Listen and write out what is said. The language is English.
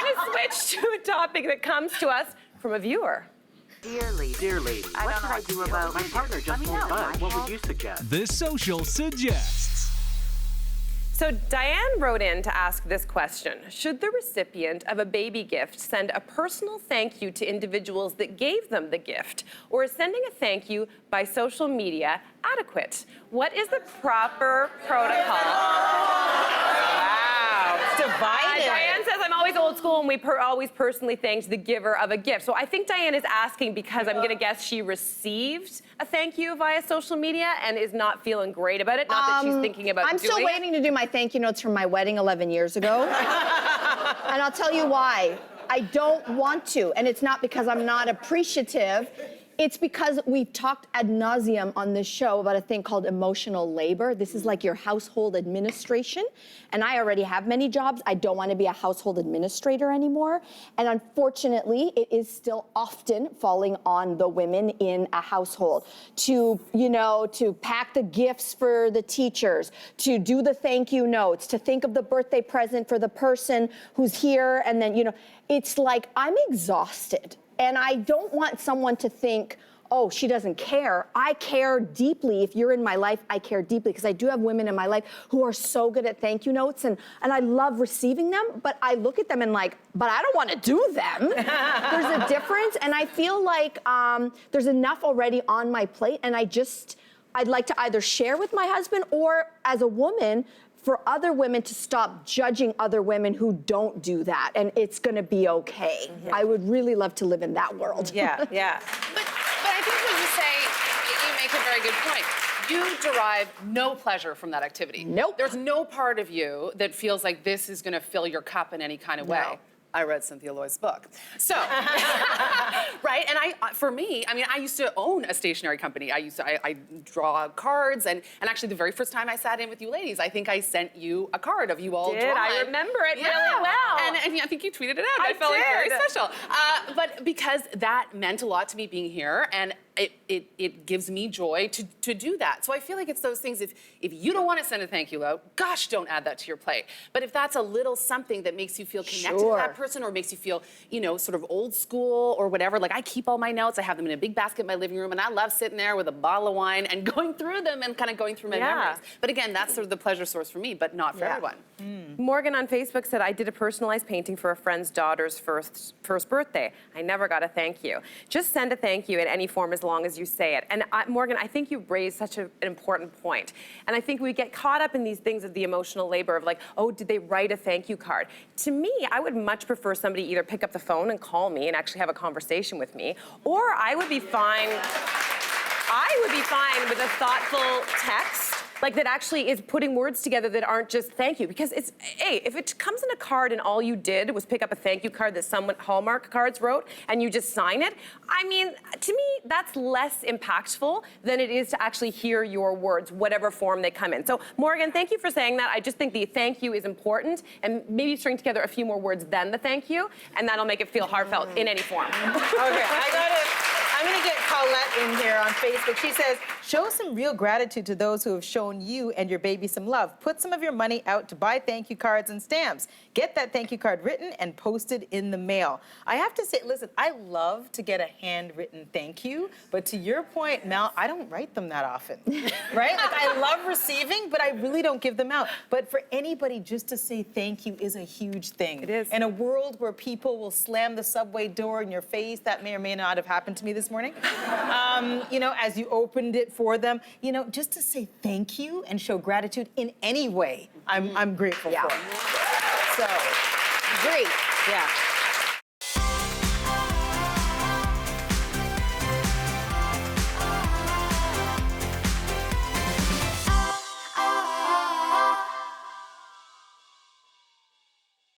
going to switch to a topic that comes to us from a viewer. Dear lady, what should I do about my partner just won't budge? What would you suggest? The Social suggests. So Diane wrote in to ask this question. Should the recipient of a baby gift send a personal thank you to individuals that gave them the gift? Or is sending a thank you by social media adequate? What is the proper protocol? Divided. Diane says, I'm always old school and we always personally thanked the giver of a gift. So I think Diane is asking because I'm going to guess she received a thank you via social media and is not feeling great about it. Not that she's thinking about I'm doing still waiting to do my thank you notes from my wedding 11 years ago. And I'll tell you why. I don't want to. And it's not because I'm not appreciative. It's because we've talked ad nauseum on this show about a thing called emotional labor. This is like your household administration. And I already have many jobs. I don't want to be a household administrator anymore. And unfortunately, it is still often falling on the women in a household to, to pack the gifts for the teachers, to do the thank you notes, to think of the birthday present for the person who's here. And then, it's like I'm exhausted. And I don't want someone to think, oh, she doesn't care. I care deeply. If you're in my life, I care deeply because I do have women in my life who are so good at thank you notes and I love receiving them, but I look at them and but I don't want to do them. There's a difference and I feel like there's enough already on my plate and I'd like to either share with my husband or as a woman, for other women to stop judging other women who don't do that, and it's gonna be okay. Mm-hmm. I would really love to live in that world. Yeah. But I think when you say, you make a very good point. You derive no pleasure from that activity. Nope. There's no part of you that feels like this is gonna fill your cup in any kind of way. No. I read Cynthia Loyst's book. So, right, and I used to own a stationery company. I draw cards, and actually the very first time I sat in with you ladies, I think I sent you a card of you all drawn. I remember it really well. And I think you tweeted it out. I felt like very special. But because that meant a lot to me being here, and it gives me joy to do that. So I feel like it's those things, if you don't want to send a thank you out, gosh, don't add that to your plate. But if that's a little something that makes you feel connected to that person or makes you feel, sort of old school or whatever, like I keep all my notes, I have them in a big basket in my living room, and I love sitting there with a bottle of wine and going through them and kind of going through my memories. But again, that's sort of the pleasure source for me, but not for everyone. Morgan on Facebook said, I did a personalized painting for a friend's daughter's first birthday. I never got a thank you. Just send a thank you in any form as long as you say it. And Morgan, I think you raised such an important point. And I think we get caught up in these things of the emotional labor of like, oh, did they write a thank you card? To me, I would much prefer somebody either pick up the phone and call me and actually have a conversation with me, or I would be fine with a thoughtful text. Like that actually is putting words together that aren't just thank you. Because if it comes in a card and all you did was pick up a thank you card that someone Hallmark cards wrote and you just sign it, I mean, to me, that's less impactful than it is to actually hear your words, whatever form they come in. So Morgan, thank you for saying that. I just think the thank you is important and maybe string together a few more words than the thank you, and that'll make it feel heartfelt in any form. Okay, I'm gonna get Paulette in here on Facebook. She says, show some real gratitude to those who have shown you and your baby some love. Put some of your money out to buy thank you cards and stamps. Get that thank you card written and posted in the mail. I have to say, listen, I love to get a handwritten thank you, but to your point, Mel, I don't write them that often, right? Like I love receiving, but I really don't give them out. But for anybody, just to say thank you is a huge thing. It is. In a world where people will slam the subway door in your face, that may or may not have happened to me this morning, as you opened it for them, just to say thank you and show gratitude in any way, I'm grateful for. So, great. Yeah.